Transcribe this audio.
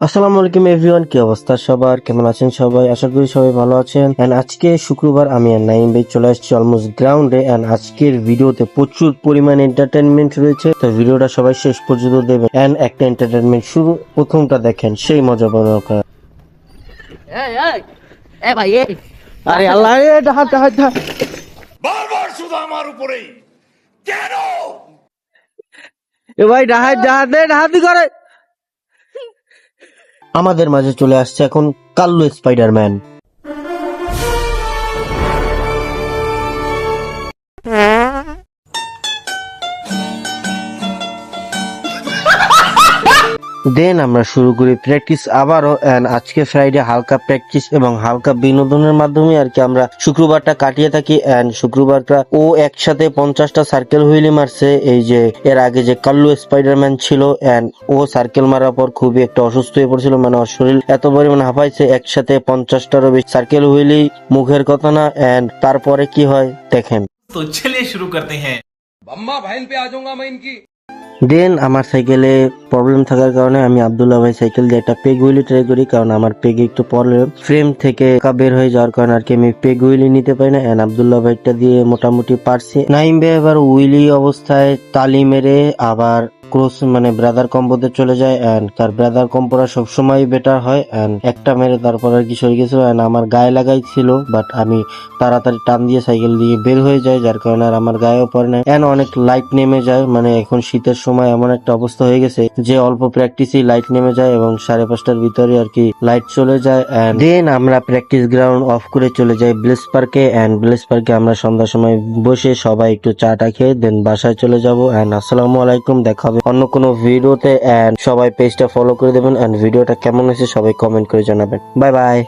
আসসালামু আলাইকুম এভরিওয়ান, কি অবস্থা সবার, কেমন আছেন সবাই? আশা করি সবাই ভালো আছেন। এন্ড আজকে শুক্রবার, আমি আর নাইম ভাই চলে আসছি অলমোস্ট গ্রাউন্ডে। এন্ড আজকের ভিডিওতে প্রচুর পরিমাণ এন্টারটেনমেন্ট রয়েছে, তো ভিডিওটা সবাই শেষ পর্যন্ত দেবেন। এন্ড একটা এন্টারটেনমেন্ট শুরু, প্রথমটা দেখেন, সেই মজা পাবেন আপনারা। এই এই এ ভাই এই আরে আল্লাহ, ডাহাত ডাহাত ডাহাত। বারবার শুধু আমার উপরেই কেন? এ ভাই, ডাহাত ডাহাত দে, ডাহাতি করে। আমাদের মাঝে চলে আসছে এখন কাল্লু স্পাইডারম্যান। দেন আমরা শুরু করি প্র্যাকটিস আবারও। এন্ড আজকে ফ্রাইডে হালকা প্র্যাকটিস এবং হালকা বিনোদনের মাধ্যমে আর কি আমরা শুক্রবারটা কাটিয়ে থাকি। এন্ড শুক্রবারটা ও একসাথে 50টা সার্কেল হুইলি মারছে। এই যে এর আগে যে কাল্লু স্পাইডারম্যান ছিল, এন্ড ও সার্কেল মারার পর খুবই একটা অসুস্থ হয়ে পড়ছিল, মানে ওর শরীর এত পরিমাণ হাঁপাইছে, একসাথে 50টারও বেশি সার্কেল হুইলি, মুখের কথা না। এন্ড তারপরে কি হয় দেখেন। तो चलिए शुरू करते हैं। अम्मा बहन पे आ जाऊंगा मैं इनकी। দেন আমার সাইকেলে প্রবলেম থাকার কারণে আমি আব্দুল্লাহ ভাই সাইকেল দিয়ে একটা পেগ হুইলি ট্রাই করি, কারণ আমার পেগে একটু প্রবলেম, ফ্রেম থেকে বের হয়ে যাওয়ার কারণে আর কি আমি পেগ হুইলি নিতে পারি না। এন্ড আব্দুল্লাহ ভাইটা দিয়ে মোটামুটি পারছি। নাইম ভাই এবার হুইলি অবস্থায় তালি মেরে আবার ক্রস মানে ব্রাদার কম্বোতে চলে যায়। এন্ড তার ব্রাদার কম্বোটা সবসময় বেটার হয়। এন্ড একটা মেরে তারপর আর কি সরে গেছিল, এন্ড আমার গায়ে লাগাইছিল, বাট আমি তাড়াতাড়ি টান দিয়ে সাইকেল দিয়ে বের হয়ে যায়, যার কারণে আর আমার গায়েও পড়ে না। এন্ড অনেক লাইট নেমে যায়, মানে এখন শীতের সময় এমন একটা অবস্থা হয়ে গেছে যে অল্প প্র্যাকটিসই লাইট নেমে যায় এবং 5:30টার ভিতরে আর কি লাইট চলে যায়। এন্ড দেন আমরা প্র্যাকটিস গ্রাউন্ড অফ করে চলে যাই ব্লেস পার্কে। এন্ড ব্লেস পার্কে আমরা সন্ধ্যার সময় বসে সবাই একটু চাটা খেয়ে দেন বাসায় চলে যাবো। এন্ড আসসালামু আলাইকুম, দেখা হবে অন্য কোনো ভিডিওতে। এন্ড সবাই পেজটা ফলো করে দেবেন। এন্ড ভিডিওটা কেমন হয়েছে সবাই কমেন্ট করে জানাবেন। Bye bye.